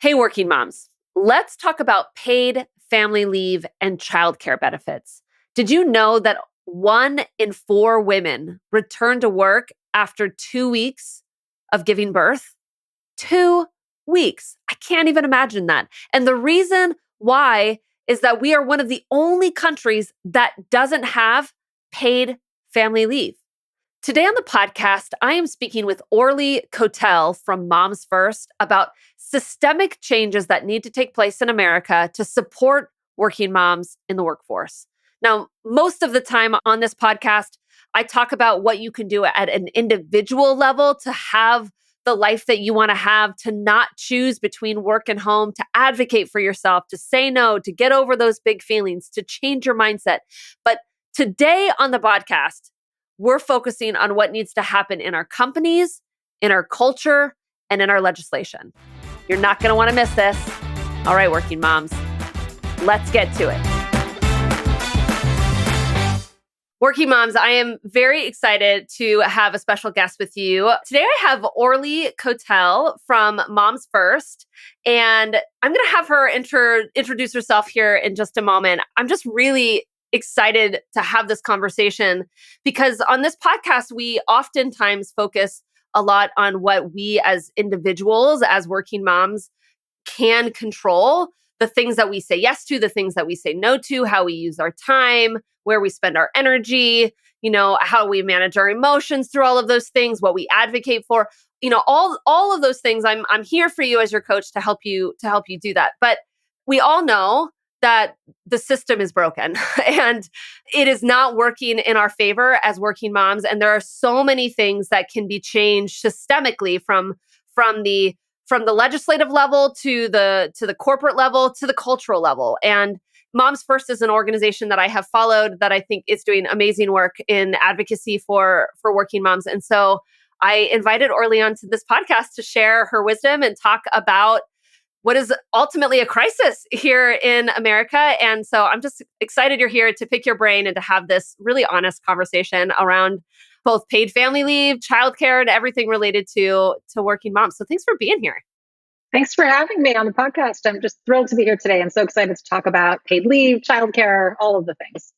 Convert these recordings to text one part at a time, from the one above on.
Hey, working moms, let's talk about paid family leave and childcare benefits. Did you know that 1 in 4 women return to work after 2 weeks of giving birth? 2 weeks. I can't even imagine that. And the reason why is that we are one of the only countries that doesn't have paid family leave. Today on the podcast, I am speaking with Orli Cotel from Moms First about systemic changes that need to take place in America to support working moms in the workforce. Now, most of the time on this podcast, I talk about what you can do at an individual level to have the life that you want to have, to not choose between work and home, to advocate for yourself, to say no, to get over those big feelings, to change your mindset. But today on the podcast, we're focusing on what needs to happen in our companies, in our culture, and in our legislation. You're not going to want to miss this. All right, working moms, let's get to it. Working moms, I am very excited to have a special guest with you. Today I have Orli Cotel from Moms First, and I'm going to have her introduce herself here in just a moment. I'm just really excited to have this conversation because on this podcast, we oftentimes focus a lot on what we as individuals, as working moms, can control, the things that we say yes to, the things that we say no to, how we use our time, where we spend our energy, how we manage our emotions through all of those things, what we advocate for, all of those things. I'm here for you as your coach to help you do that. But we all know that the system is broken and it is not working in our favor as working moms. And there are so many things that can be changed systemically from the legislative level to the corporate level to the cultural level. And Moms First is an organization that I have followed that I think is doing amazing work in advocacy for working moms. And so I invited Orli onto this podcast to share her wisdom and talk about what is ultimately a crisis here in America. And so I'm just excited you're here to pick your brain and to have this really honest conversation around both paid family leave, childcare, and everything related to working moms. So thanks for being here. Thanks for having me on the podcast. I'm just thrilled to be here today. I'm so excited to talk about paid leave, childcare, all of the things.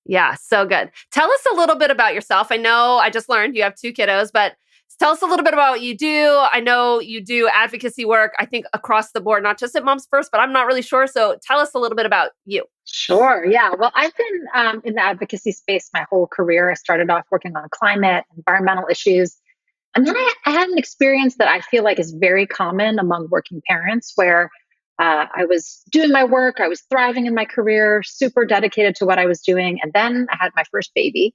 Yeah, so good. Tell us a little bit about yourself. I know I just learned you have 2 kiddos, but tell us a little bit about what you do. I know you do advocacy work, I think across the board, not just at Moms First, but I'm not really sure. So tell us a little bit about you. Sure. Yeah. Well, I've been in the advocacy space my whole career. I started off working on climate, environmental issues. And then I had an experience that I feel like is very common among working parents where I was doing my work, I was thriving in my career, super dedicated to what I was doing. And then I had my first baby.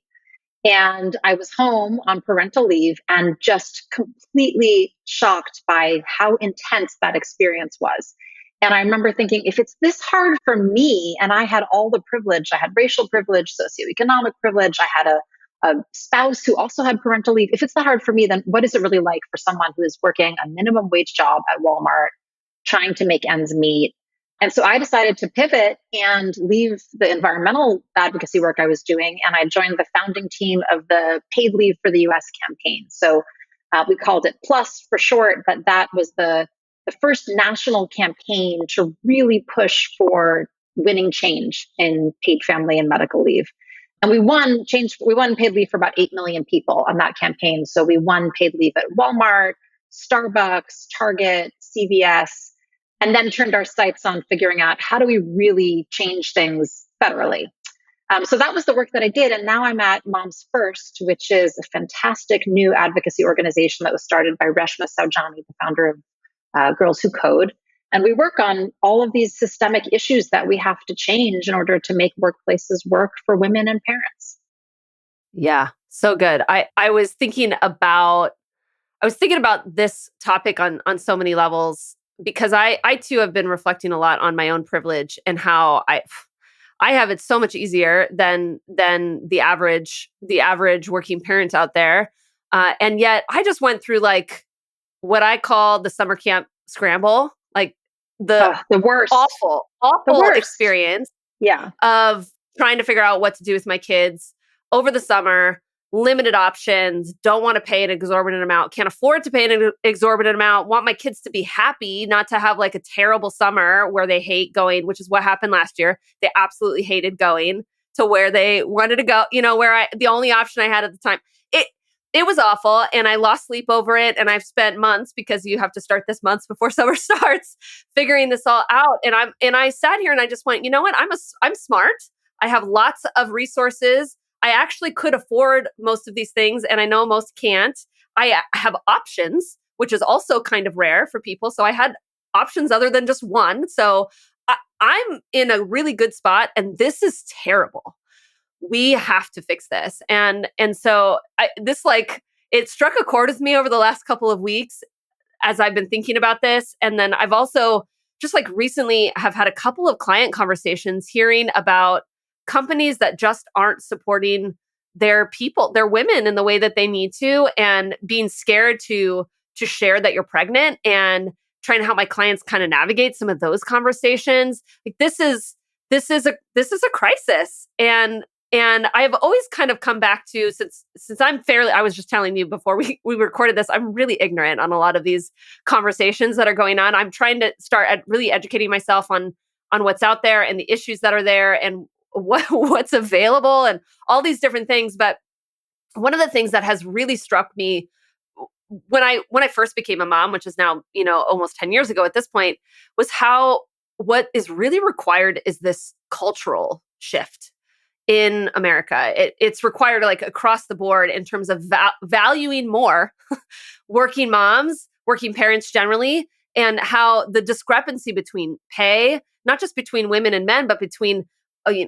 And I was home on parental leave and just completely shocked by how intense that experience was. And I remember thinking, if it's this hard for me, and I had all the privilege, I had racial privilege, socioeconomic privilege, I had a spouse who also had parental leave. If it's that hard for me, then what is it really like for someone who is working a minimum wage job at Walmart, trying to make ends meet? And so I decided to pivot and leave the environmental advocacy work I was doing. And I joined the founding team of the Paid Leave for the US campaign. So we called it PLUS for short, but that was the first national campaign to really push for winning change in paid family and medical leave. And we won paid leave for about 8 million people on that campaign. So we won paid leave at Walmart, Starbucks, Target, CVS, and then turned our sights on figuring out how do we really change things federally. So that was the work that I did. And now I'm at Moms First, which is a fantastic new advocacy organization that was started by Reshma Saujani, the founder of Girls Who Code. And we work on all of these systemic issues that we have to change in order to make workplaces work for women and parents. Yeah, so good. I was thinking about this topic on so many levels because I too have been reflecting a lot on my own privilege and how I have it so much easier than the average working parent out there. And yet I just went through like what I call the summer camp scramble, like the worst, awful experience yeah, of trying to figure out what to do with my kids over the summer. limited options, don't want to pay an exorbitant amount, can't afford to pay an exorbitant amount, want my kids to be happy, not to have like a terrible summer where they hate going, which is what happened last year. They absolutely hated going to where they wanted to go, where the only option I had at the time. It was awful, and I lost sleep over it, and I've spent months, because you have to start this months before summer starts, figuring this all out. And I sat here and I just went, you know what? I'm smart. I have lots of resources. I actually could afford most of these things, and I know most can't. I have options, which is also kind of rare for people. So I had options other than just one. So I'm in a really good spot, and this is terrible. We have to fix this. And so it struck a chord with me over the last couple of weeks as I've been thinking about this. And then I've also just like recently have had a couple of client conversations hearing about companies that just aren't supporting their people, their women, in the way that they need to, and being scared to share that you're pregnant, and trying to help my clients kind of navigate some of those conversations. Like this is a crisis. And I've always kind of come back to, since I was just telling you before we recorded this, I'm really ignorant on a lot of these conversations that are going on. I'm trying to start really educating myself on what's out there and the issues that are there, and what's available, and all these different things. But one of the things that has really struck me when I first became a mom, which is now, almost 10 years ago at this point, was how what is really required is this cultural shift in America. It's required like across the board in terms of valuing more working moms, working parents generally, and how the discrepancy between pay, not just between women and men, but between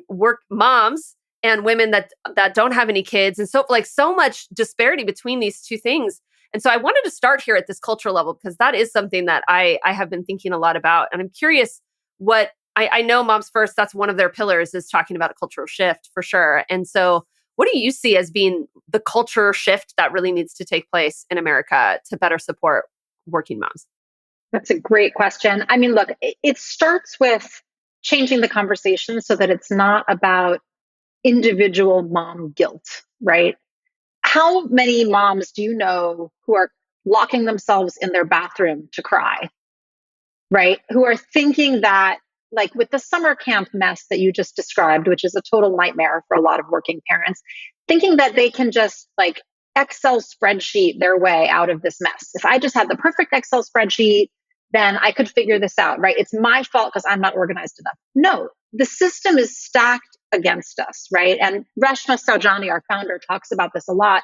work moms and women that don't have any kids, and so much disparity between these two things. And so I wanted to start here at this cultural level, because that is something that I have been thinking a lot about, and I'm curious what I know Moms First, that's one of their pillars, is talking about a cultural shift for sure. And so what do you see as being the culture shift that really needs to take place in America to better support working moms? That's a great question. I mean, look, it starts with changing the conversation so that it's not about individual mom guilt, right? How many moms do you know who are locking themselves in their bathroom to cry, right? Who are thinking that, like with the summer camp mess that you just described, which is a total nightmare for a lot of working parents, thinking that they can just like Excel spreadsheet their way out of this mess. If I just had the perfect Excel spreadsheet, then I could figure this out, right? It's my fault because I'm not organized enough. No, the system is stacked against us, right? And Reshma Saujani, our founder, talks about this a lot.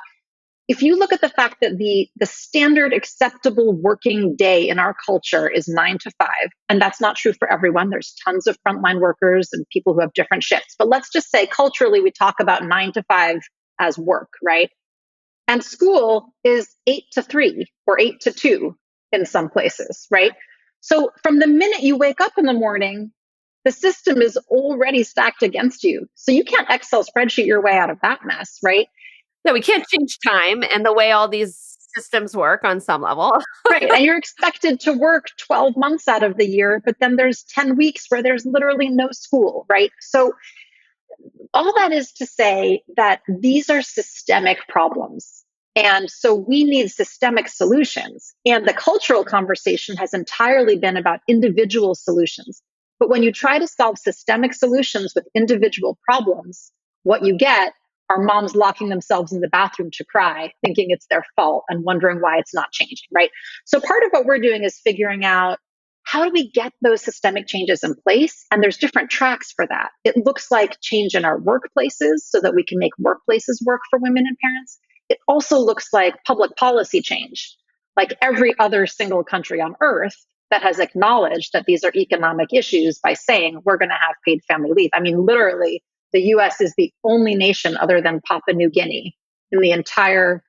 If you look at the fact that the standard acceptable working day in our culture is 9 to 5, and that's not true for everyone. There's tons of frontline workers and people who have different shifts. But let's just say culturally, we talk about 9 to 5 as work, right? And school is 8 to 3 or 8 to 2 in some places, right? So from the minute you wake up in the morning, the system is already stacked against you. So you can't Excel spreadsheet your way out of that mess, right? No, we can't change time and the way all these systems work on some level. Right. And you're expected to work 12 months out of the year, but then there's 10 weeks where there's literally no school, right? So all that is to say that these are systemic problems. And so we need systemic solutions. And the cultural conversation has entirely been about individual solutions. But when you try to solve systemic solutions with individual problems, what you get are moms locking themselves in the bathroom to cry, thinking it's their fault and wondering why it's not changing, right? So part of what we're doing is figuring out, how do we get those systemic changes in place? And there's different tracks for that. It looks like change in our workplaces so that we can make workplaces work for women and parents. It also looks like public policy change, like every other single country on earth that has acknowledged that these are economic issues by saying we're going to have paid family leave. I mean, literally, the US is the only nation other than Papua New Guinea in the entire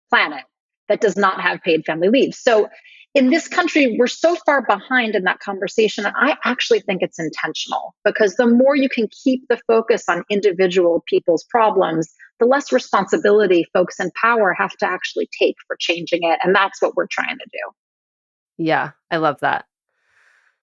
planet that does not have paid family leave. So in this country, we're so far behind in that conversation. And I actually think it's intentional, because the more you can keep the focus on individual people's problems, the less responsibility folks in power have to actually take for changing it. And that's what we're trying to do. Yeah, I love that.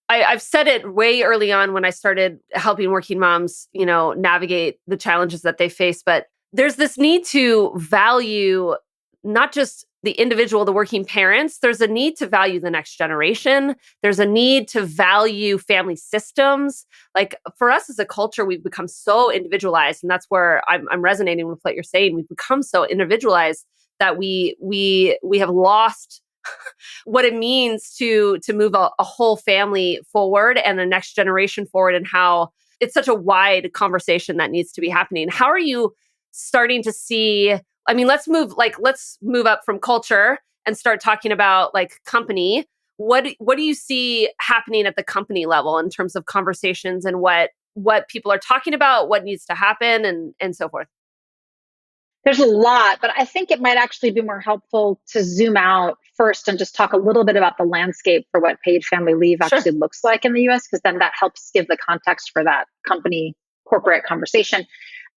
I've said it way early on when I started helping working moms, navigate the challenges that they face. But there's this need to value not just the individual, the working parents, there's a need to value the next generation. There's a need to value family systems. Like for us as a culture, we've become so individualized, and that's where I'm resonating with what you're saying. We've become so individualized that we have lost what it means to move a whole family forward and the next generation forward, and how it's such a wide conversation that needs to be happening. How are you starting to see, I mean, let's move up from culture and start talking about like company. What do you see happening at the company level in terms of conversations and what people are talking about, what needs to happen, and so forth? There's a lot, but I think it might actually be more helpful to zoom out first and just talk a little bit about the landscape for what paid family leave Sure. actually looks like in the US, because then that helps give the context for that company corporate conversation.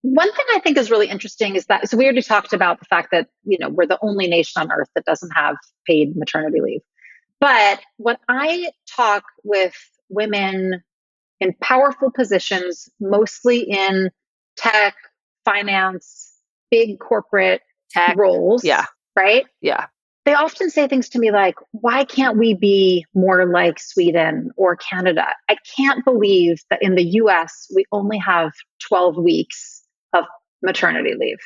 One thing I think is really interesting is that, so we already talked about the fact that, we're the only nation on earth that doesn't have paid maternity leave. But when I talk with women in powerful positions, mostly in tech, finance, big corporate Tech. Yeah. roles, right? Yeah. They often say things to me like, why can't we be more like Sweden or Canada? I can't believe that in the US, we only have 12 weeks of maternity leave.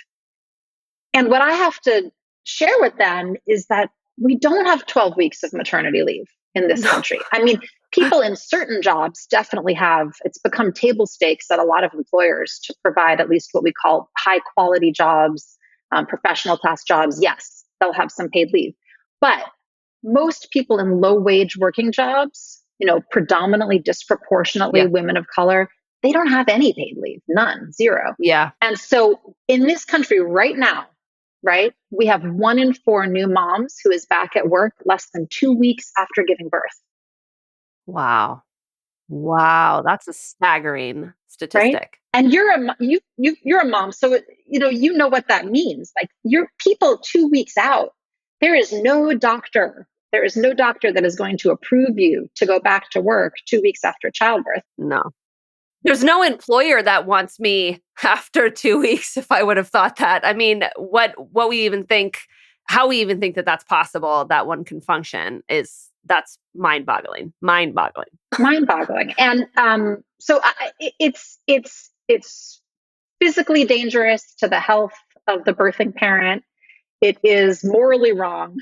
And what I have to share with them is that we don't have 12 weeks of maternity leave in this No. country. I mean, people in certain jobs definitely have, it's become table stakes at a lot of employers to provide at least what we call high quality jobs, professional class jobs. Yes, they'll have some paid leave. But most people in low wage working jobs, predominantly disproportionately Yeah. women of color, they don't have any paid leave, none, zero. Yeah. And so in this country right now, right, we have 1 in 4 new moms who is back at work less than 2 weeks after giving birth, Wow. Wow. That's a staggering right? statistic. And you're a mom, so you know what that means. Like you're people 2 weeks out. There is no doctor. There is no doctor that is going to approve you to go back to work 2 weeks after childbirth. No. There's no employer that wants me after 2 weeks if I would have thought that. I mean, what we even think, how we even think that that's possible, that one can function, is that's mind-boggling. Mind-boggling. Mind-boggling. And so it's physically dangerous to the health of the birthing parent. It is morally wrong,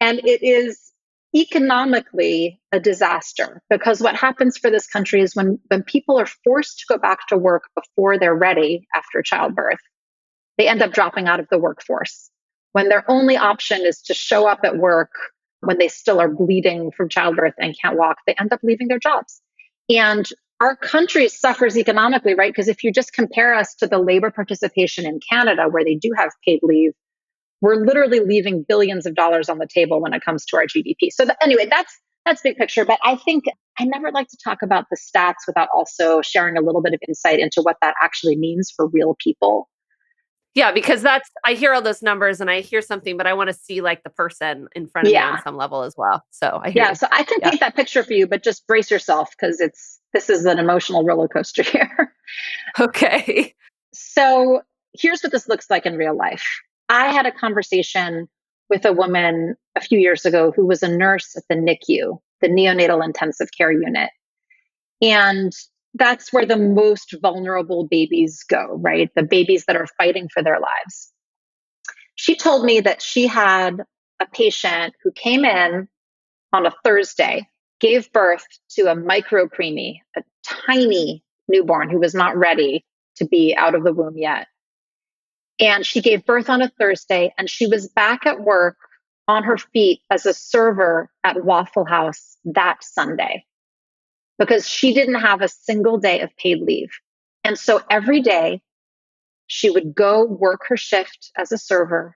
and it is economically a disaster, because what happens for this country is when people are forced to go back to work before they're ready after childbirth, they end up dropping out of the workforce. When their only option is to show up at work when they still are bleeding from childbirth and can't walk, they end up leaving their jobs. And our country suffers economically, right? Because if you just compare us to the labor participation in Canada, where they do have paid leave, we're literally leaving billions of dollars on the table when it comes to our GDP. So anyway, that's big picture. But I think I never like to talk about the stats without also sharing a little bit of insight into what that actually means for real people. Yeah, because that's, I hear all those numbers and I hear something, but I want to see like the person in front of me on Yeah. some level as well. So I hear Yeah. you. So I can Yeah. paint that picture for you, but just brace yourself, because this is an emotional roller coaster here. Okay. So here's what this looks like in real life. I had a conversation with a woman a few years ago who was a nurse at the NICU, the neonatal intensive care unit. And that's where the most vulnerable babies go, right? The babies that are fighting for their lives. She told me that she had a patient who came in on a Thursday, gave birth to a micro preemie, a tiny newborn who was not ready to be out of the womb yet. And she gave birth on a Thursday, and she was back at work on her feet as a server at Waffle House that Sunday, because she didn't have a single day of paid leave. And so every day she would go work her shift as a server,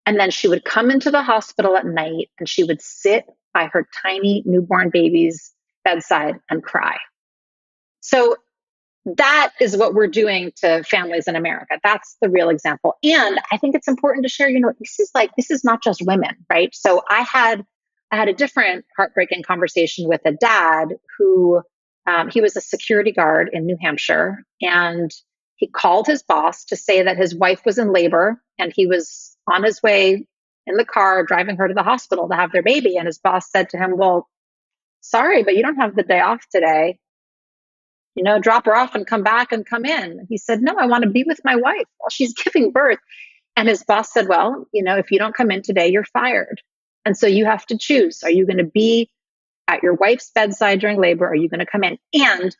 and then she would come into the hospital at night and she would sit by her tiny newborn baby's bedside and cry. So that is what we're doing to families in America. That's the real example. And I think it's important to share, this is not just women, right? So I had a different heartbreaking conversation with a dad who he was a security guard in New Hampshire, and He called his boss to say that his wife was in labor and he was on his way in the car driving her to the hospital to have their baby. And his boss said to him, well, sorry, but you don't have the day off today. Drop her off and come back and come in. He said, no, I want to be with my wife while she's giving birth. And his boss said, well, if you don't come in today, you're fired. And so you have to choose. Are you going to be at your wife's bedside during labor? Or are you going to come in? And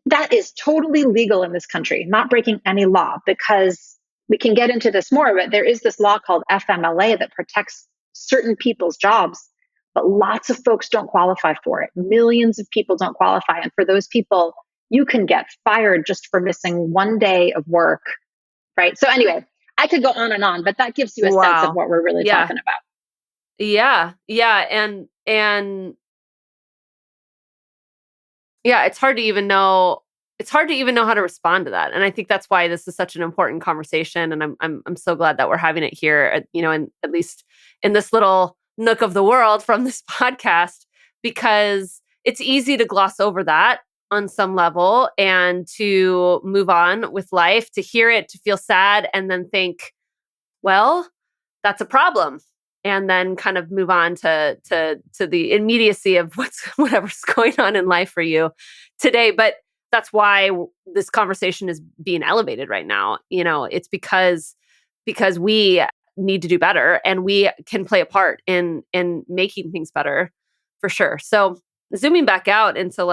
that is totally legal in this country, not breaking any law, because we can get into this more, but there is this law called FMLA that protects certain people's jobs, but lots of folks don't qualify for it. Millions of people don't qualify. And for those people, you can get fired just for missing one day of work, right? So anyway, I could go on, but that gives you a sense of what we're really talking about. Yeah. And yeah, it's hard to even know how to respond to that. And I think that's why this is such an important conversation. And I'm so glad that we're having it here, and at least in this little nook of the world from this podcast, because it's easy to gloss over that on some level and to move on with life, to hear it, to feel sad, and then think, well, that's a problem. And then kind of move on to the immediacy of whatever's going on in life for you today. But that's why this conversation is being elevated right now. It's because we need to do better, and we can play a part in making things better, for sure. So zooming back out into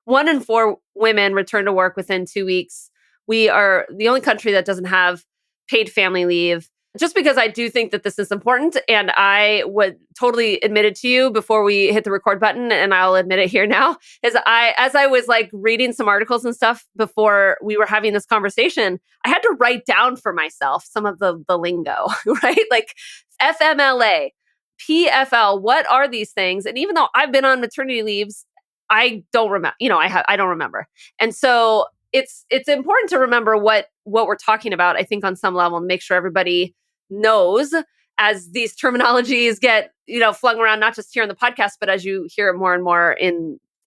1 in 4 women return to work within 2 weeks. We are the only country that doesn't have paid family leave. Just because I do think that this is important, and I would totally admit it to you before we hit the record button, and I'll admit it here now, as I was reading some articles and stuff before we were having this conversation, I had to write down for myself some of the lingo, right? Like FMLA, PFL, what are these things? And even though I've been on maternity leaves, I don't remember, I don't remember. And so it's important to remember what we're talking about, I think, on some level, and make sure everybody knows as these terminologies get, flung around, not just here on the podcast, but as you hear it more and more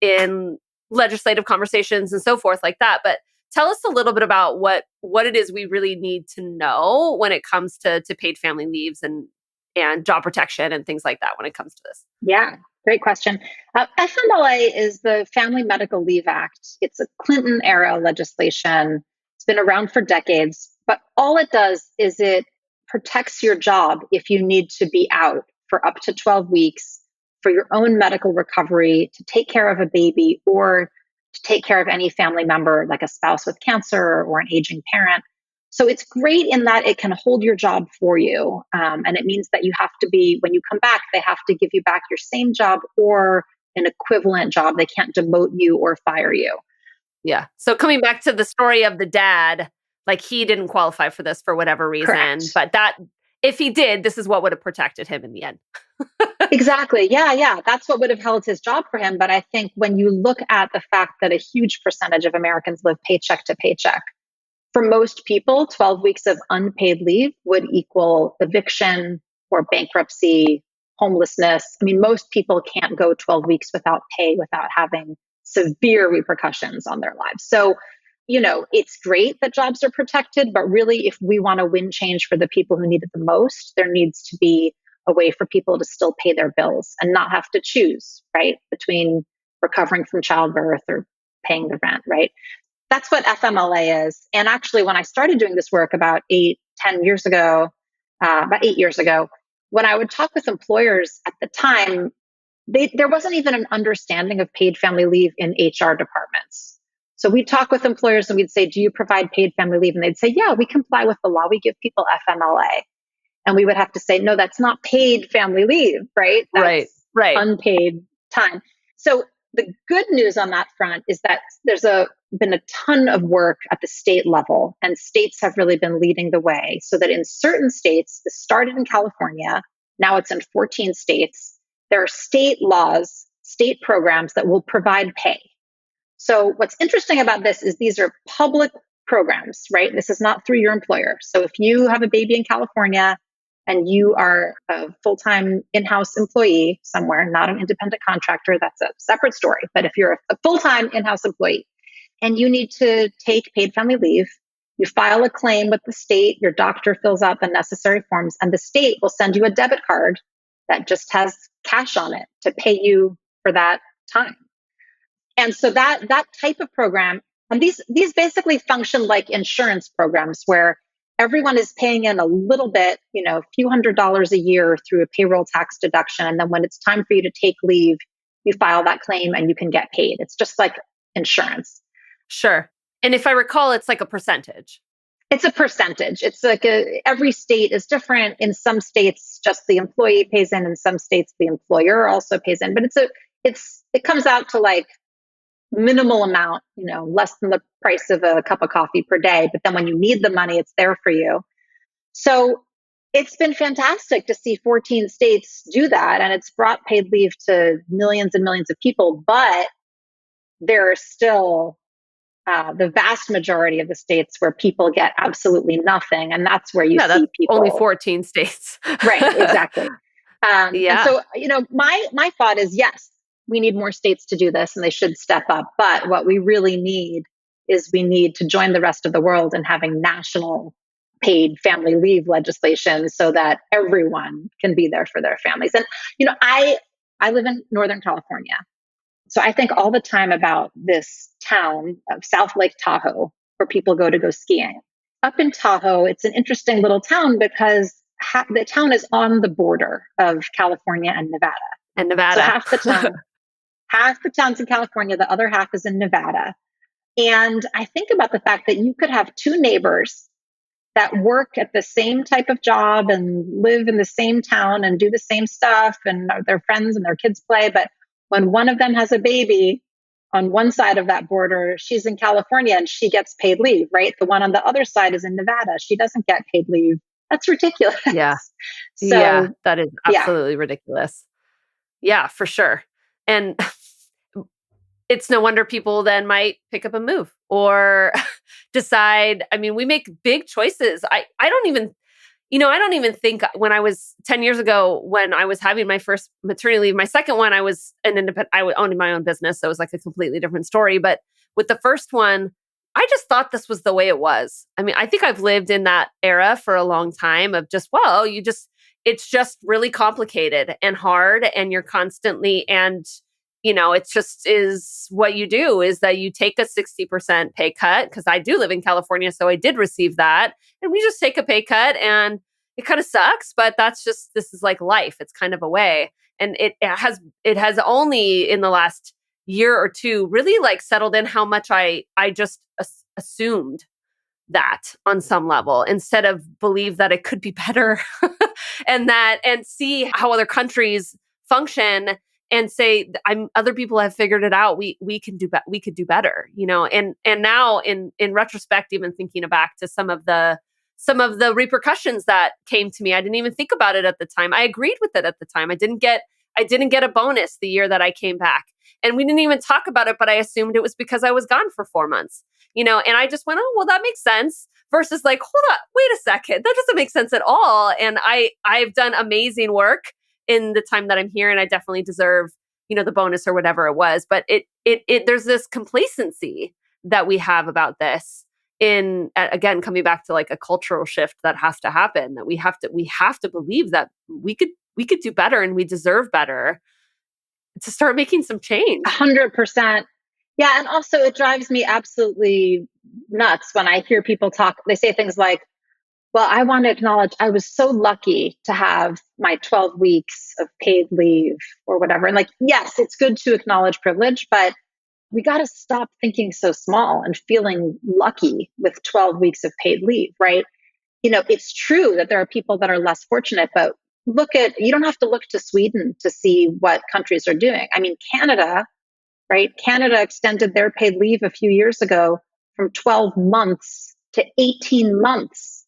in legislative conversations and so forth like that. But tell us a little bit about what it is we really need to know when it comes to paid family leaves and job protection and things like that when it comes to this. Yeah, great question. FMLA is the Family Medical Leave Act. It's a Clinton era legislation. It's been around for decades, but all it does is it protects your job if you need to be out for up to 12 weeks for your own medical recovery, to take care of a baby, or to take care of any family member, like a spouse with cancer or an aging parent. So it's great in that it can hold your job for you. And it means that you have to be, when you come back, they have to give you back your same job or an equivalent job. They can't demote you or fire you. Yeah. So coming back to the story of the dad, he didn't qualify for this for whatever reason. Correct. But that, if he did, this is what would have protected him in the end. Exactly. Yeah. That's what would have held his job for him. But I think when you look at the fact that a huge percentage of Americans live paycheck to paycheck, for most people, 12 weeks of unpaid leave would equal eviction or bankruptcy, homelessness. I mean, most people can't go 12 weeks without pay without having severe repercussions on their lives. So, it's great that jobs are protected, but really, if we want to win change for the people who need it the most, there needs to be a way for people to still pay their bills and not have to choose, right, between recovering from childbirth or paying the rent, right? That's what FMLA is. And actually, when I started doing this work about 8 years ago, when I would talk with employers at the time, there wasn't even an understanding of paid family leave in HR departments. So we'd talk with employers and we'd say, do you provide paid family leave? And they'd say, yeah, we comply with the law. We give people FMLA. And we would have to say, no, that's not paid family leave, right? That's right. Unpaid time. So the good news on that front is that there's been a ton of work at the state level, and states have really been leading the way, so that in certain states, this started in California, now it's in 14 states, there are state laws, state programs that will provide pay. So what's interesting about this is these are public programs, right? This is not through your employer. So if you have a baby in California and you are a full-time in-house employee somewhere, not an independent contractor, that's a separate story. But if you're a full-time in-house employee and you need to take paid family leave. You file a claim with the state, your doctor fills out the necessary forms, and the state will send you a debit card that just has cash on it to pay you for that time. And so that type of program, and these basically function like insurance programs where everyone is paying in a little bit, a few $100s a year through a payroll tax deduction. And then when it's time for you to take leave, you file that claim and you can get paid. It's just like insurance. Sure. And if I recall, it's like a percentage. It's a percentage. It's like every state is different. In some states, just the employee pays in some states, the employer also pays in. But it comes out to like minimal amount, less than the price of a cup of coffee per day. But then when you need the money, it's there for you. So it's been fantastic to see 14 states do that. And it's brought paid leave to millions and millions of people. But there are still the vast majority of the states where people get absolutely nothing. And that's where you see people. Only 14 states. Right, exactly. Yeah. And so, my thought is, yes, we need more states to do this and they should step up. But what we really need is we need to join the rest of the world in having national paid family leave legislation so that everyone can be there for their families. And, I live in Northern California. So I think all the time about this town of South Lake Tahoe, where people go to go skiing. Up in Tahoe, it's an interesting little town because the town is on the border of California and Nevada. And Nevada. So half the town's in California, the other half is in Nevada. And I think about the fact that you could have two neighbors that work at the same type of job and live in the same town and do the same stuff and they're friends and their kids play. But when one of them has a baby on one side of that border, she's in California and she gets paid leave, right? The one on the other side is in Nevada. She doesn't get paid leave. That's ridiculous. Yeah. So, that is absolutely ridiculous. Yeah, for sure. And it's no wonder people then might pick up and move or decide. I mean, we make big choices. I don't even think when I was 10 years ago, when I was having my first maternity leave, my second one, I was an independent, I owned my own business. So it was like a completely different story. But with the first one, I just thought this was the way it was. I mean, I think I've lived in that era for a long time of just, it's just really complicated and hard. And you're constantly, it just is what you do is that you take a 60% pay cut because I do live in California. So I did receive that. And we just take a pay cut and it kind of sucks, but this is like life. It's kind of a way. And it has only in the last year or two really like settled in how much I just assumed that on some level instead of believe that it could be better and see how other countries function and say other people have figured it out. We could do better, and now in retrospect, even thinking back to some of the repercussions that came to me, I didn't even think about it at the time. I agreed with it at the time. I didn't get a bonus the year that I came back. And we didn't even talk about it, but I assumed it was because I was gone for 4 months, and I just went, oh, well, that makes sense versus like, hold on, wait a second. That doesn't make sense at all. And I've done amazing work in the time that I'm here. And I definitely deserve, the bonus or whatever it was. But there's this complacency that we have about this again, coming back to like a cultural shift that has to happen, that we have to believe that we could do better and we deserve better to start making some change. 100%. Yeah. And also it drives me absolutely nuts when I hear people talk. They say things like, well, I want to acknowledge I was so lucky to have my 12 weeks of paid leave or whatever. And like, yes, it's good to acknowledge privilege, but we got to stop thinking so small and feeling lucky with 12 weeks of paid leave, right? It's true that there are people that are less fortunate, but you don't have to look to Sweden to see what countries are doing. I mean, Canada, right? Canada extended their paid leave a few years ago from 12 months to 18 months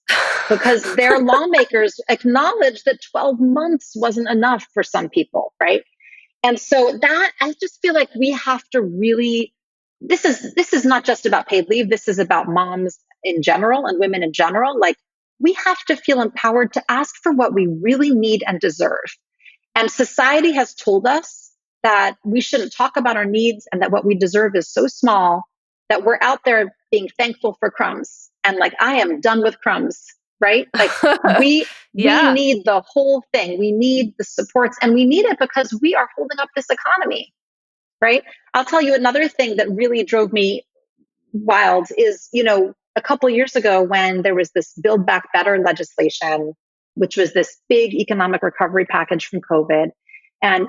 because their lawmakers acknowledged that 12 months wasn't enough for some people, right? And so that I just feel like we have to really, this is not just about paid leave. This is about moms in general and women in general. Like we have to feel empowered to ask for what we really need and deserve. And society has told us that we shouldn't talk about our needs and that what we deserve is so small that we're out there being thankful for crumbs and like, I am done with crumbs, right? Like we Yeah. need the whole thing. We need the supports, and we need it because we are holding up this economy, right? I'll tell you another thing that really drove me wild is, a couple of years ago when there was this Build Back Better legislation, which was this big economic recovery package from COVID, and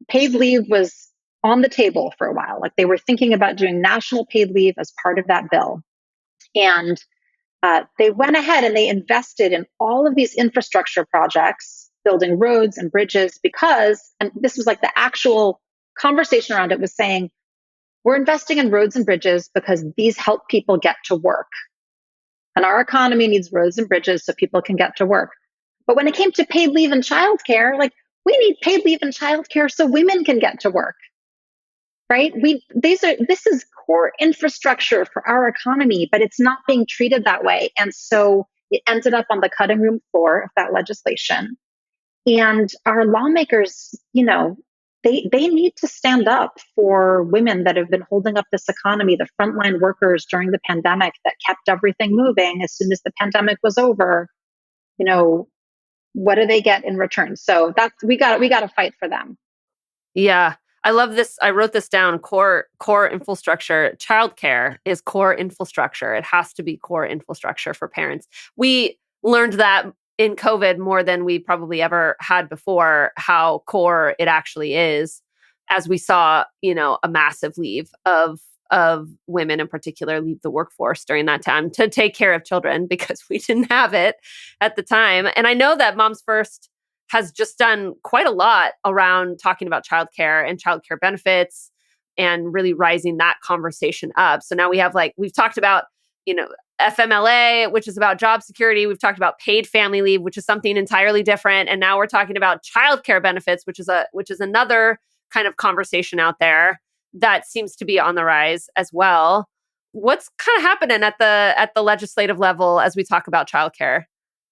paid leave was on the table for a while. Like they were thinking about doing national paid leave as part of that bill. And they went ahead and they invested in all of these infrastructure projects, building roads and bridges, and this was like the actual conversation around it was saying, we're investing in roads and bridges because these help people get to work. And our economy needs roads and bridges so people can get to work. But when it came to paid leave and childcare, like we need paid leave and childcare so women can get to work, right? This is core infrastructure for our economy, but it's not being treated that way. And so it ended up on the cutting room floor of that legislation. And our lawmakers, they need to stand up for women that have been holding up this economy, the frontline workers during the pandemic that kept everything moving. As soon as the pandemic was over, what do they get in return? So we got to fight for them. Yeah. I love this. I wrote this down. Core infrastructure. Childcare is core infrastructure. It has to be core infrastructure for parents. We learned that in COVID more than we probably ever had before, how core it actually is, as we saw, a massive leave of women in particular leave the workforce during that time to take care of children because we didn't have it at the time. And I know that Moms First has just done quite a lot around talking about childcare and childcare benefits and really rising that conversation up. So now we've talked about, FMLA, which is about job security. We've talked about paid family leave, which is something entirely different. And now we're talking about childcare benefits, which is another kind of conversation out there that seems to be on the rise as well. What's kind of happening at the legislative level as we talk about childcare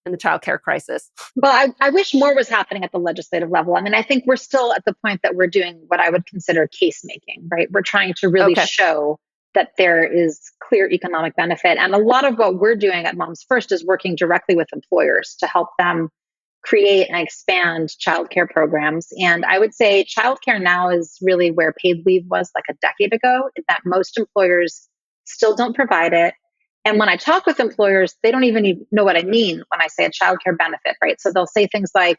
and the childcare crisis? Well, I wish more was happening at the legislative level. I mean, I think we're still at the point that we're doing what I would consider case making, right? We're trying to really Okay. show that there is clear economic benefit. And a lot of what we're doing at Moms First is working directly with employers to help them create and expand childcare programs. And I would say childcare now is really where paid leave was like a decade ago, in that most employers still don't provide it. And when I talk with employers, they don't even know what I mean when I say a childcare benefit, right? So they'll say things like,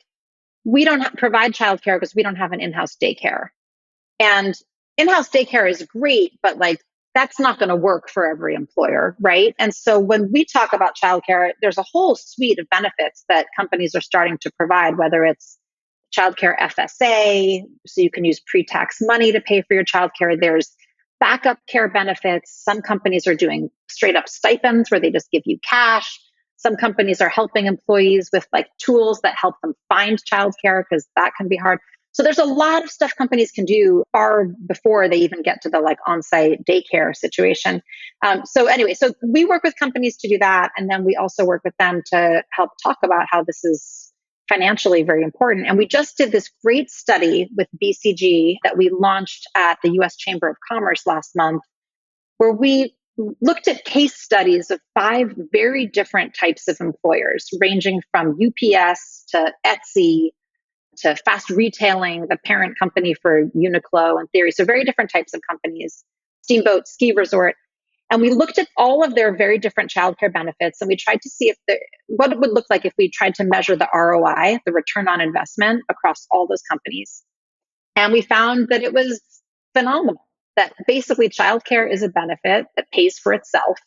we don't provide childcare because we don't have an in-house daycare. And in-house daycare is great, but like that's not going to work for every employer, right? And so when we talk about childcare, there's a whole suite of benefits that companies are starting to provide, whether it's childcare FSA, so you can use pre-tax money to pay for your childcare. There's backup care benefits. Some companies are doing straight up stipends where they just give you cash. Some companies are helping employees with like tools that help them find childcare because that can be hard. So there's a lot of stuff companies can do far before they even get to the like on-site daycare situation. So we work with companies to do that. And then we also work with them to help talk about how this is financially very important. And we just did this great study with BCG that we launched at the US Chamber of Commerce last month, where we looked at case studies of 5 very different types of employers, ranging from UPS to Etsy to fast retailing, the parent company for Uniqlo and Theory. So very different types of companies, Steamboat, Ski Resort. And we looked at all of their very different childcare benefits, and we tried to see what it would look like if we tried to measure the ROI, the return on investment, across all those companies. And we found that it was phenomenal, that basically childcare is a benefit that pays for itself.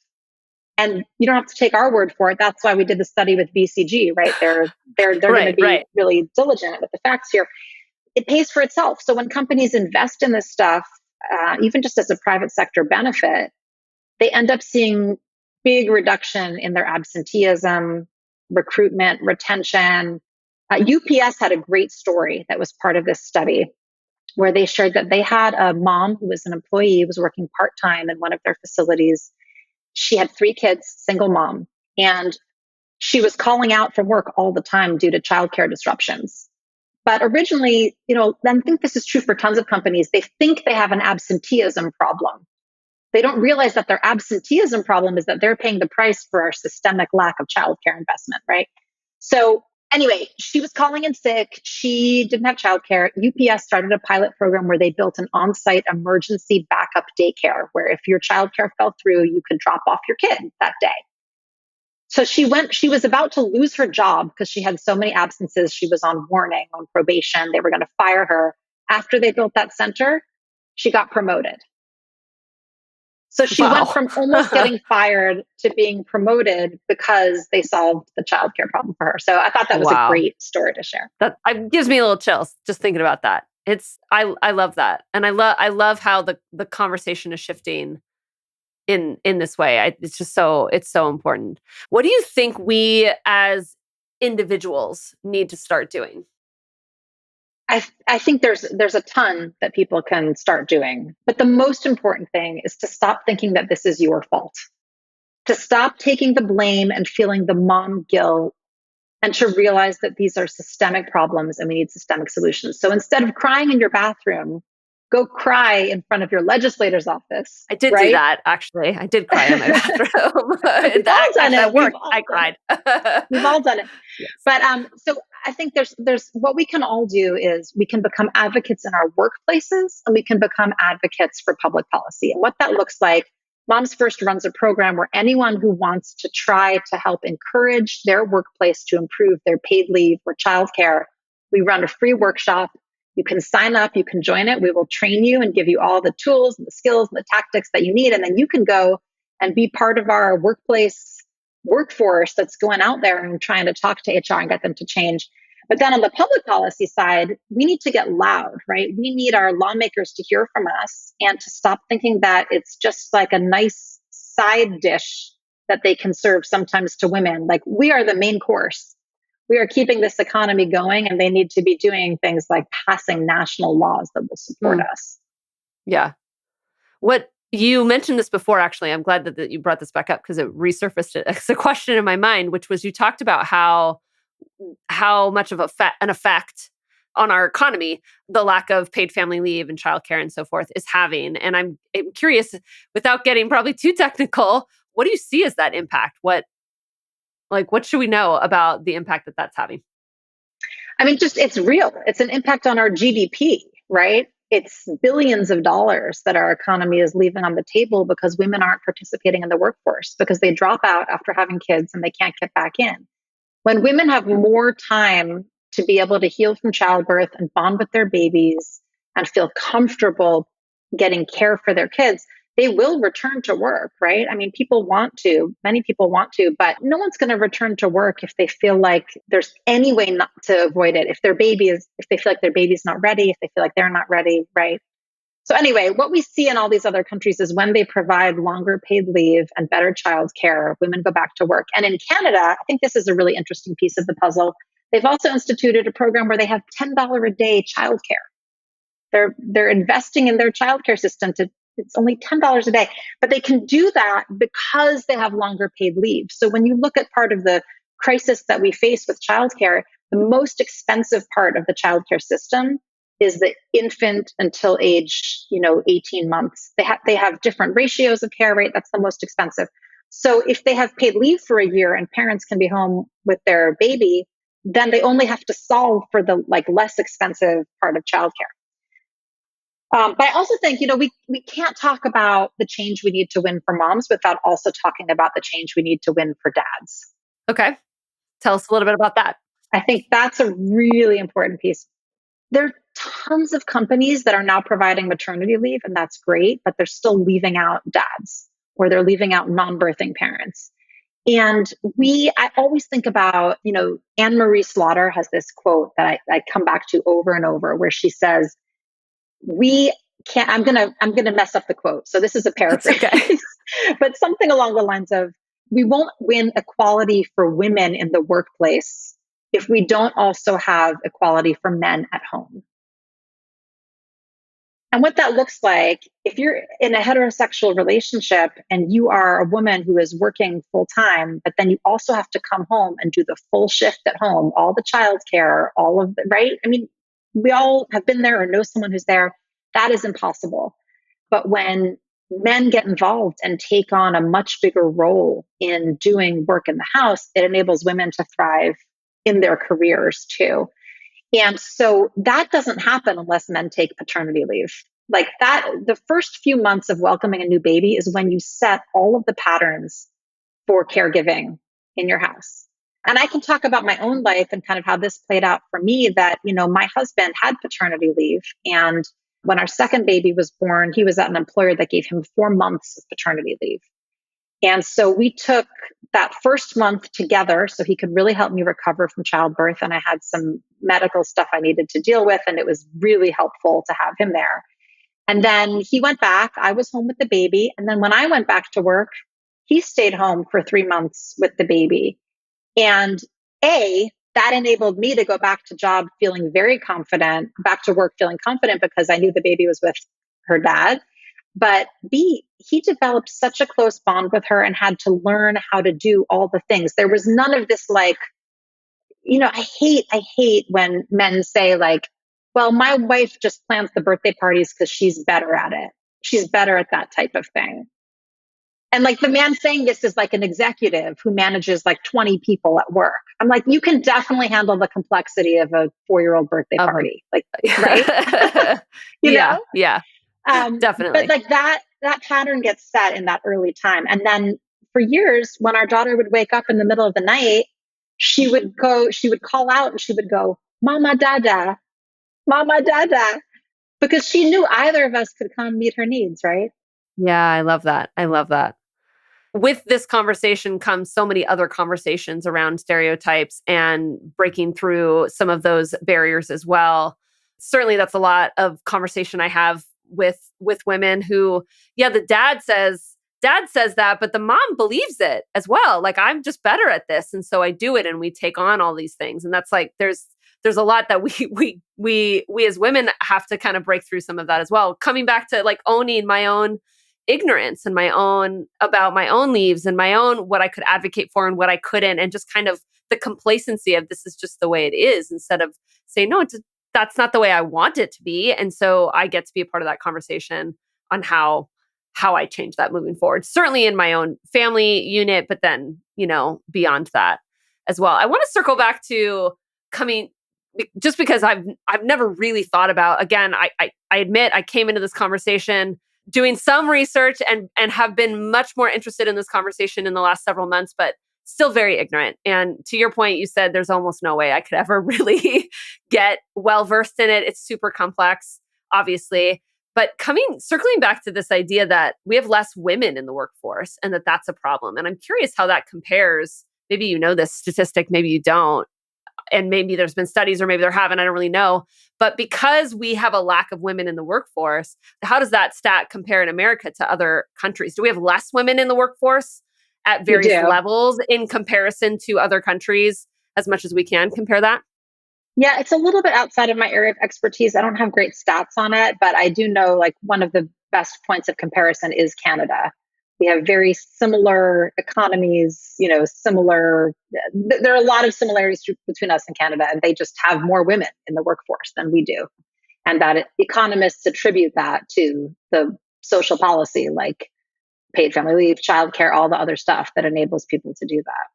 And you don't have to take our word for it. That's why we did the study with BCG, right? They're Right, going to be right. really diligent with the facts here. It pays for itself. So when companies invest in this stuff, even just as a private sector benefit, they end up seeing big reduction in their absenteeism, recruitment, retention. UPS had a great story that was part of this study where they shared that they had a mom who was an employee, was working part-time in one of their facilities. She had 3 kids, single mom, and she was calling out from work all the time due to childcare disruptions. But originally, I think this is true for tons of companies, they think they have an absenteeism problem. They don't realize that their absenteeism problem is that they're paying the price for our systemic lack of childcare investment, right? So anyway, she was calling in sick. She didn't have childcare. UPS started a pilot program where they built an on-site emergency backup daycare where if your childcare fell through, you could drop off your kid that day. So she was about to lose her job because she had so many absences. She was on warning, on probation. They were going to fire her. After they built that center, she got promoted. So she went Wow. from almost getting fired to being promoted because they solved the childcare problem for her. So I thought that was a Wow. great story to share. That gives me a little chills just thinking about that. I love that. And I love how the conversation is shifting in this way. It's just it's so important. What do you think we as individuals need to start doing? I think there's a ton that people can start doing. But the most important thing is to stop thinking that this is your fault. To stop taking the blame and feeling the mom guilt and to realize that these are systemic problems and we need systemic solutions. So instead of crying in your bathroom, go cry in front of your legislator's office, I did do right? that actually. I did cry in my bathroom. We've all done Actually, it. at We've work, all I done it. cried. We've all done it. Yes. But so I think there's what we can all do is we can become advocates in our workplaces and we can become advocates for public policy. And what that looks like, Moms First runs a program where anyone who wants to try to help encourage their workplace to improve their paid leave or childcare, we run a free workshop. You can sign up, you can join it. We will train you and give you all the tools and the skills and the tactics that you need. And then you can go and be part of our workforce that's going out there and trying to talk to HR and get them to change. But then on the public policy side, we need to get loud, right? We need our lawmakers to hear from us and to stop thinking that it's just like a nice side dish that they can serve sometimes to women. Like we are the main course. We are keeping this economy going, and they need to be doing things like passing national laws that will support Mm, us. yeah. What you mentioned this before, actually. I'm glad that you brought this back up because it resurfaced it as a question in my mind, which was you talked about how much of an effect on our economy the lack of paid family leave and childcare and so forth is having. And I'm curious, without getting probably too technical, what do you see as that impact? What should we know about the impact that that's having? I mean, just it's real. It's an impact on our GDP, right? It's billions of dollars that our economy is leaving on the table because women aren't participating in the workforce because they drop out after having kids and they can't get back in. When women have more time to be able to heal from childbirth and bond with their babies and feel comfortable getting care for their kids, they will return to work, right? I mean, many people want to, but no one's going to return to work if they feel like there's any way not to avoid it. If they feel like their baby's not ready, if they feel like they're not ready, right? So anyway, what we see in all these other countries is when they provide longer paid leave and better childcare, women go back to work. And in Canada, I think this is a really interesting piece of the puzzle. They've also instituted a program where they have $10 a day childcare. They're investing in their childcare system to it's only $10 a day, but they can do that because they have longer paid leave. So when you look at part of the crisis that we face with childcare, the most expensive part of the childcare system is the infant until age, 18 months. They have different ratios of care rate. That's the most expensive. So if they have paid leave for a year and parents can be home with their baby, then they only have to solve for the less expensive part of childcare. But I also think, we can't talk about the change we need to win for moms without also talking about the change we need to win for dads. Okay. Tell us a little bit about that. I think that's a really important piece. There are tons of companies that are now providing maternity leave, and that's great, but they're still leaving out dads or they're leaving out non-birthing parents. And I always think about, Anne Marie Slaughter has this quote that I come back to over and over where she says, we can't, I'm gonna mess up the quote. So this is a That's paraphrase, okay. but something along the lines of, we won't win equality for women in the workplace if we don't also have equality for men at home. And what that looks like, if you're in a heterosexual relationship and you are a woman who is working full time, but then you also have to come home and do the full shift at home, all the childcare, all of the, right? I mean, we all have been there or know someone who's there. That is impossible. But when men get involved and take on a much bigger role in doing work in the house, it enables women to thrive in their careers too. And so that doesn't happen unless men take paternity leave. Like that, the first few months of welcoming a new baby is when you set all of the patterns for caregiving in your house. And I can talk about my own life and kind of how this played out for me that, my husband had paternity leave. And when our second baby was born, he was at an employer that gave him 4 months of paternity leave. And so we took that first month together so he could really help me recover from childbirth. And I had some medical stuff I needed to deal with. And it was really helpful to have him there. And then he went back. I was home with the baby. And then when I went back to work, he stayed home for 3 months with the baby. And that enabled me to go back to job feeling very confident, back to work feeling confident because I knew the baby was with her dad. But B, he developed such a close bond with her and had to learn how to do all the things. There was none of this like, I hate when men say like, well, my wife just plans the birthday parties because she's better at it. She's better at that type of thing. And like the man saying this is like an executive who manages like 20 people at work. I'm like, you can definitely handle the complexity of a 4-year-old birthday party. Like, right? Yeah, yeah, But definitely. like that pattern gets set in that early time. And then for years, when our daughter would wake up in the middle of the night, she would call out and she would go, Mama Dada, Mama Dada, because she knew either of us could come meet her needs, right? Yeah, I love that. I love that. With this conversation comes so many other conversations around stereotypes and breaking through some of those barriers as well. Certainly that's a lot of conversation I have with women who, yeah, the dad says that, but the mom believes it as well. Like I'm just better at this and so I do it and we take on all these things. And that's like there's a lot that we as women have to kind of break through some of that as well. Coming back to like owning my own ignorance and my own about my own leaves and my own what I could advocate for and what I couldn't, and just kind of the complacency of this is just the way it is instead of saying, no, that's not the way I want it to be. And so I get to be a part of that conversation on how I change that moving forward. Certainly in my own family unit, but then, beyond that as well. I want to circle back to coming just because I've never really thought about, again, I admit I came into this conversation doing some research and have been much more interested in this conversation in the last several months, but still very ignorant. And to your point, you said there's almost no way I could ever really get well versed in it. It's super complex, obviously. But circling back to this idea that we have less women in the workforce and that that's a problem. And I'm curious how that compares. Maybe you know this statistic, maybe you don't. And maybe there's been studies or maybe there haven't, I don't really know. But because we have a lack of women in the workforce, how does that stat compare in America to other countries? Do we have less women in the workforce at We various do. levels in comparison to other countries as much as we can compare that? Yeah, it's a little bit outside of my area of expertise. I don't have great stats on it, but I do know like one of the best points of comparison is Canada. We have very similar economies, similar. There are a lot of similarities between us and Canada, and they just have more women in the workforce than we do. And economists attribute that to the social policy like paid family leave, childcare, all the other stuff that enables people to do that.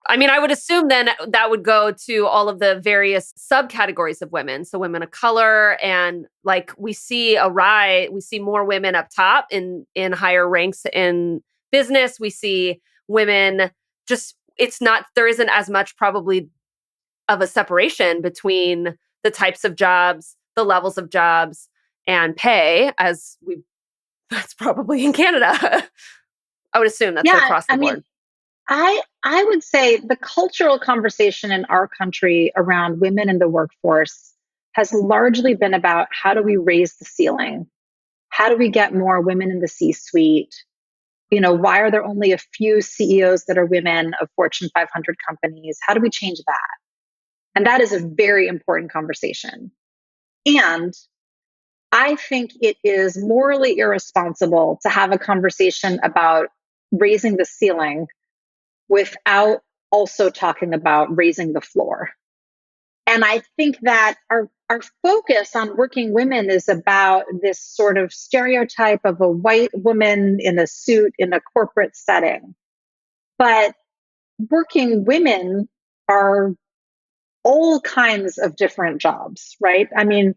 I mean, I would assume then that would go to all of the various subcategories of women. So women of color, and like we see more women up top in higher ranks in business. We see women just there isn't as much probably of a separation between the types of jobs, the levels of jobs and pay as we that's probably in Canada. I would assume that's Yeah, across the I mean, board. I would say the cultural conversation in our country around women in the workforce has largely been about how do we raise the ceiling? How do we get more women in the C-suite? Why are there only a few CEOs that are women of Fortune 500 companies? How do we change that? And that is a very important conversation. And I think it is morally irresponsible to have a conversation about raising the ceiling without also talking about raising the floor. And I think that our our focus on working women is about this sort of stereotype of a white woman in a suit in a corporate setting. But working women are all kinds of different jobs, right? I mean,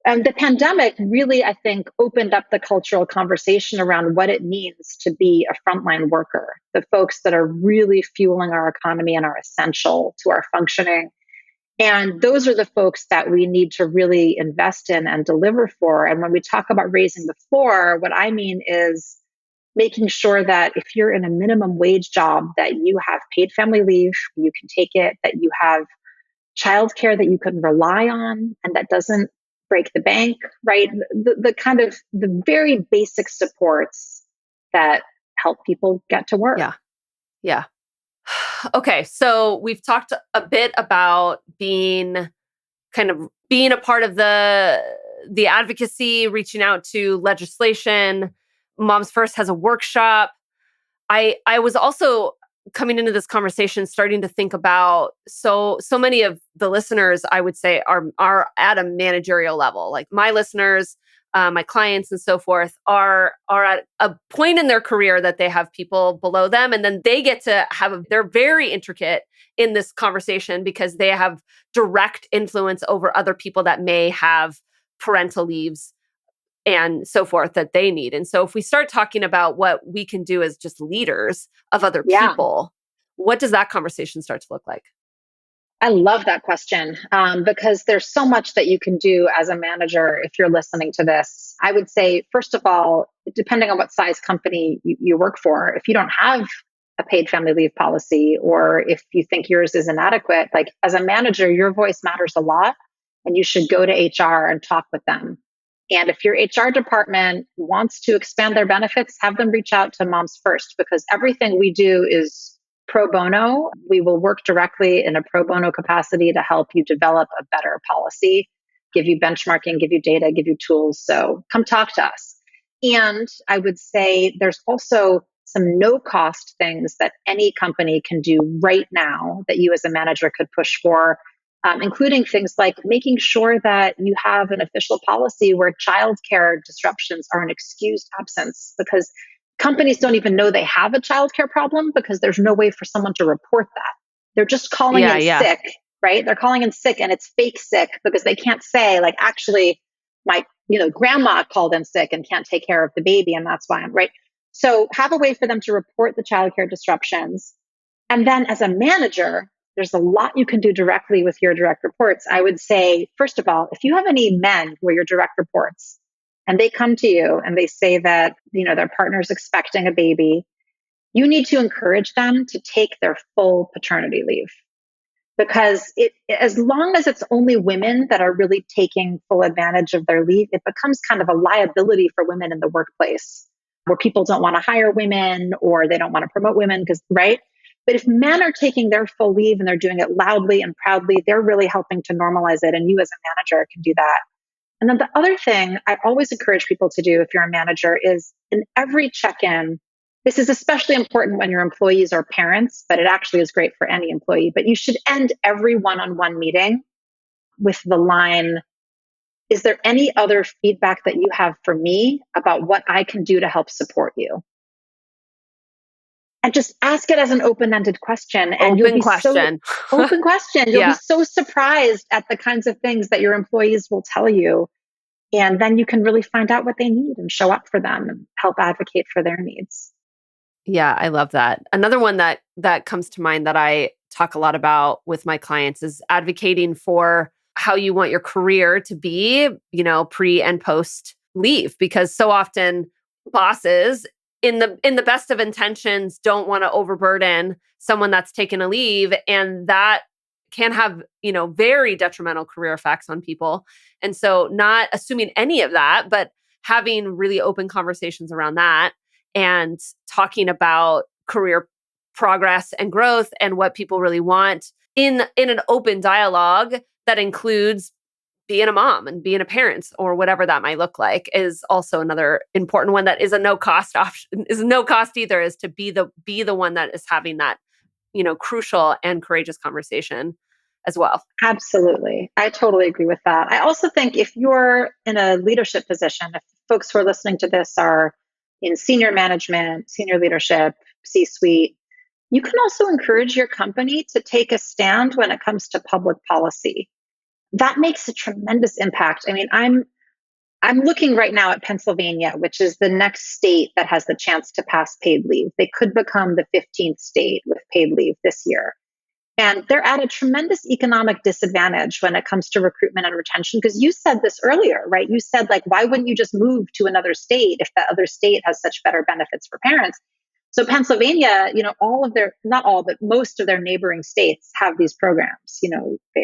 and the pandemic really, I think, opened up the cultural conversation around what it means to be a frontline worker, the folks that are really fueling our economy and are essential to our functioning. And those are the folks that we need to really invest in and deliver for. And when we talk about raising the floor, what I mean is making sure that if you're in a minimum wage job, that you have paid family leave, you can take it, that you have childcare that you can rely on and that doesn't break the bank, right? The kind of the very basic supports that help people get to work. Yeah. Yeah. Okay. So we've talked a bit about being a part of the advocacy, reaching out to legislation. Moms First has a workshop. I was also coming into this conversation starting to think about so many of the listeners I would say are at a managerial level. Like my listeners, my clients and so forth are at a point in their career that they have people below them, and then they get to they're very intricate in this conversation because they have direct influence over other people that may have parental leaves and so forth that they need. And so if we start talking about what we can do as just leaders of other Yeah. people, what does that conversation start to look like? I love that question because there's so much that you can do as a manager if you're listening to this. I would say, first of all, depending on what size company you work for, if you don't have a paid family leave policy or if you think yours is inadequate, like as a manager, your voice matters a lot and you should go to HR and talk with them. And if your HR department wants to expand their benefits, have them reach out to Moms First because everything we do is pro bono. We will work directly in a pro bono capacity to help you develop a better policy, give you benchmarking, give you data, give you tools. So come talk to us. And I would say there's also some no cost things that any company can do right now that you as a manager could push for, including things like making sure that you have an official policy where childcare disruptions are an excused absence because companies don't even know they have a childcare problem because there's no way for someone to report that. They're just calling Yeah, in yeah. sick, right? They're calling in sick and it's fake sick because they can't say like, actually, my, grandma called in sick and can't take care of the baby. And that's why I'm right. So have a way for them to report the childcare disruptions. And then as a manager, there's a lot you can do directly with your direct reports. I would say, first of all, if you have any men who are your direct reports, and they come to you and they say that their partner's expecting a baby, you need to encourage them to take their full paternity leave because as long as it's only women that are really taking full advantage of their leave, it becomes kind of a liability for women in the workplace where people don't want to hire women or they don't want to promote women because right. But if men are taking their full leave and they're doing it loudly and proudly, they're really helping to normalize it, and you as a manager can do that. And then the other thing I always encourage people to do if you're a manager is in every check-in, this is especially important when your employees are parents, but it actually is great for any employee. But you should end every one-on-one meeting with the line, is there any other feedback that you have for me about what I can do to help support you? And just ask it as an open-ended question. And you'll Open be so question. open question. You'll be Yeah. so surprised at the kinds of things that your employees will tell you. And then you can really find out what they need and show up for them and help advocate for their needs. Yeah, I love that. Another one that comes to mind that I talk a lot about with my clients is advocating for how you want your career to be, pre and post leave because so often bosses in the best of intentions don't want to overburden someone that's taken a leave and that can have, very detrimental career effects on people. And so not assuming any of that, but having really open conversations around that and talking about career progress and growth and what people really want in an open dialogue that includes being a mom and being a parent or whatever that might look like is also another important one that is a no cost option is no cost either is to be the one that is having that crucial and courageous conversation. as well. Absolutely. I totally agree with that. I also think if you're in a leadership position, if folks who are listening to this are in senior management, senior leadership, C suite, you can also encourage your company to take a stand when it comes to public policy. That makes a tremendous impact. I mean, I'm looking right now at Pennsylvania, which is the next state that has the chance to pass paid leave. They could become the 15th state with paid leave this year. And they're at a tremendous economic disadvantage when it comes to recruitment and retention. Because you said this earlier, right? You said, like, why wouldn't you just move to another state if that other state has such better benefits for parents? So Pennsylvania, all of their, not all, but most of their neighboring states have these programs.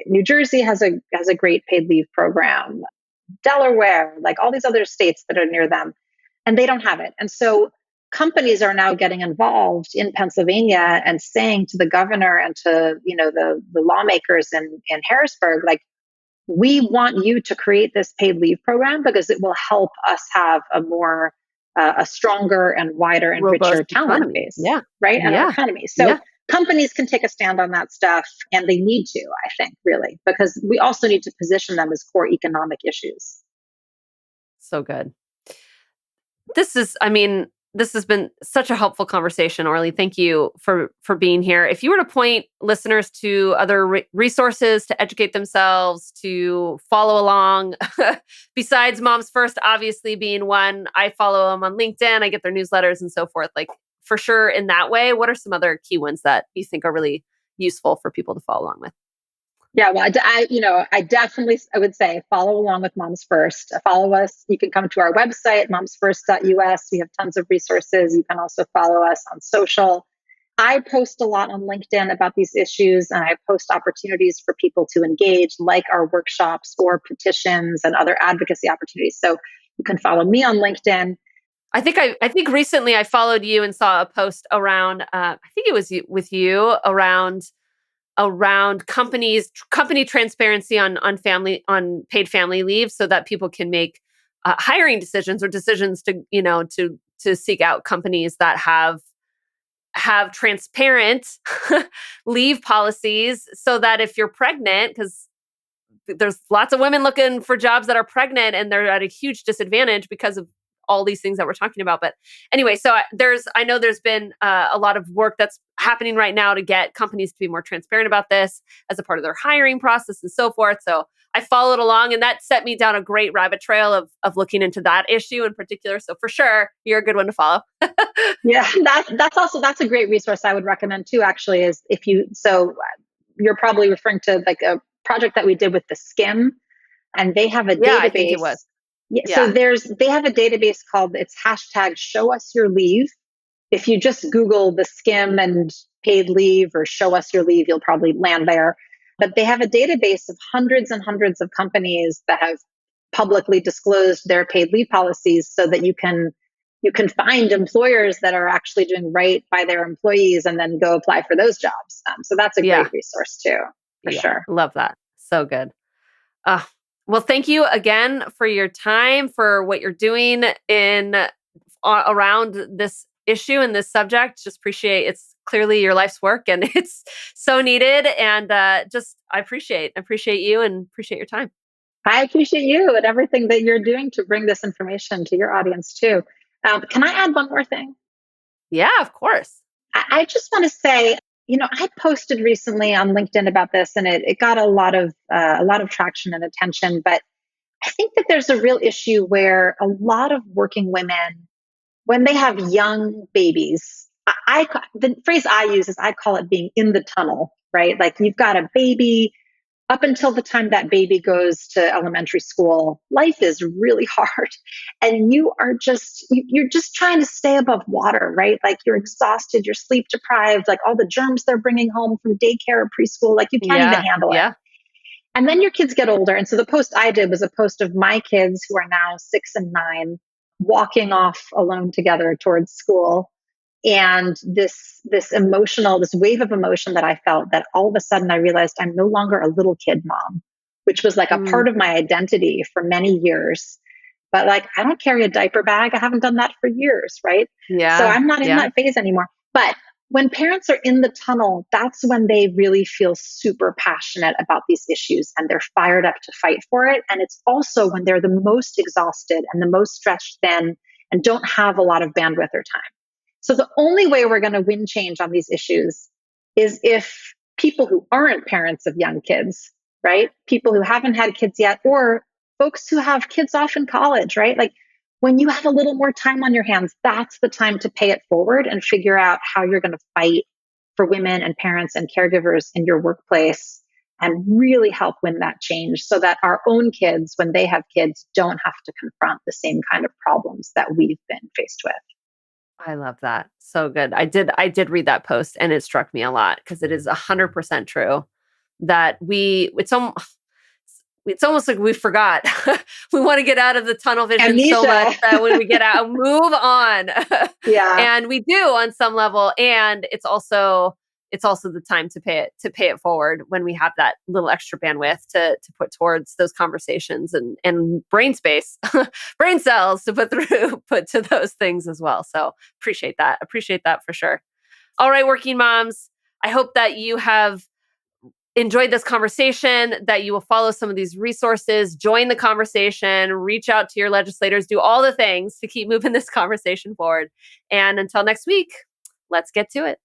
New Jersey has a great paid leave program. Delaware, like all these other states that are near them, and they don't have it. And so companies are now getting involved in Pennsylvania and saying to the governor and to the lawmakers in Harrisburg, like, we want you to create this paid leave program because it will help us have a stronger and wider and Robust richer talent economy. base, Yeah. right? And our Yeah. economy. So Yeah. companies can take a stand on that stuff, and they need to, I think, really, because we also need to position them as core economic issues. So good. This has been such a helpful conversation, Orli. Thank you for being here. If you were to point listeners to other resources to educate themselves, to follow along, besides Moms First, obviously being one, I follow them on LinkedIn, I get their newsletters and so forth. Like, for sure, in that way, what are some other key ones that you think are really useful for people to follow along with? Yeah, well, I would say follow along with Moms First. Follow us. You can come to our website, momsfirst.us. We have tons of resources. You can also follow us on social. I post a lot on LinkedIn about these issues, and I post opportunities for people to engage, like our workshops or petitions and other advocacy opportunities. So you can follow me on LinkedIn. I think recently I followed you and saw a post around. I think it was with you around company transparency on paid family leave, so that people can make hiring decisions or decisions to seek out companies that have transparent leave policies, so that if you're pregnant, because there's lots of women looking for jobs that are pregnant and they're at a huge disadvantage because of all these things that we're talking about. But anyway, so I know there's been a lot of work that's happening right now to get companies to be more transparent about this as a part of their hiring process and so forth. So I followed along, and that set me down a great rabbit trail of looking into that issue in particular. So for sure, you're a good one to follow. Yeah, that's a great resource I would recommend too, actually, is you're probably referring to like a project that we did with the Skim, and they have a Yeah, I think it database. was. Yeah, so Yeah. they have a database called, it's hashtag show us your leave. If you just Google the Skim and paid leave or show us your leave, you'll probably land there. But they have a database of hundreds and hundreds of companies that have publicly disclosed their paid leave policies, so that you can find employers that are actually doing right by their employees and then go apply for those jobs. So that's a Yeah. great resource too, for Yeah. sure. Love that. So good. Uh, well, thank you again for your time, for what you're doing around this issue and this subject. Just appreciate, it's clearly your life's work and it's so needed. And I appreciate you and appreciate your time. I appreciate you and everything that you're doing to bring this information to your audience too. Can I add one more thing? Yeah, of course. I just want to say, I posted recently on LinkedIn about this, and it got a lot of traction and attention. But I think that there's a real issue where a lot of working women, when they have young babies, the phrase I use is, I call it being in the tunnel, right? Like, you've got a baby. Up until the time that baby goes to elementary school, life is really hard, and you're just trying to stay above water, right? Like, you're exhausted, you're sleep deprived, like all the germs they're bringing home from daycare or preschool, like, you can't even Yeah. handle it. Yeah. And then your kids get older. And so the post I did was a post of my kids, who are now 6 and 9, walking off alone together towards school. And this wave of emotion that I felt, that all of a sudden I realized I'm no longer a little kid mom, which was like a Mm, part of my identity for many years. But like, I don't carry a diaper bag. I haven't done that for years, right? So yeah. I'm not in Yeah. that phase anymore. But when parents are in the tunnel, that's when they really feel super passionate about these issues and they're fired up to fight for it. And it's also when they're the most exhausted and the most stretched thin and don't have a lot of bandwidth or time. So the only way we're going to win change on these issues is if people who aren't parents of young kids, right? People who haven't had kids yet, or folks who have kids off in college, right? Like when you have a little more time on your hands, that's the time to pay it forward and figure out how you're going to fight for women and parents and caregivers in your workplace and really help win that change so that our own kids, when they have kids, don't have to confront the same kind of problems that we've been faced with. I love that. So good. I did read that post and it struck me a lot because it is 100% true that it's almost like we forgot. We want to get out of the tunnel vision so much Amnesia. that when we get out, move on. Yeah. And we do on some level. And it's also the time to pay it forward when we have that little extra bandwidth to put towards those conversations and brain space, brain cells to put to those things as well. So appreciate that. Appreciate that for sure. All right, working moms. I hope that you have enjoyed this conversation, that you will follow some of these resources, join the conversation, reach out to your legislators, do all the things to keep moving this conversation forward. And until next week, let's get to it.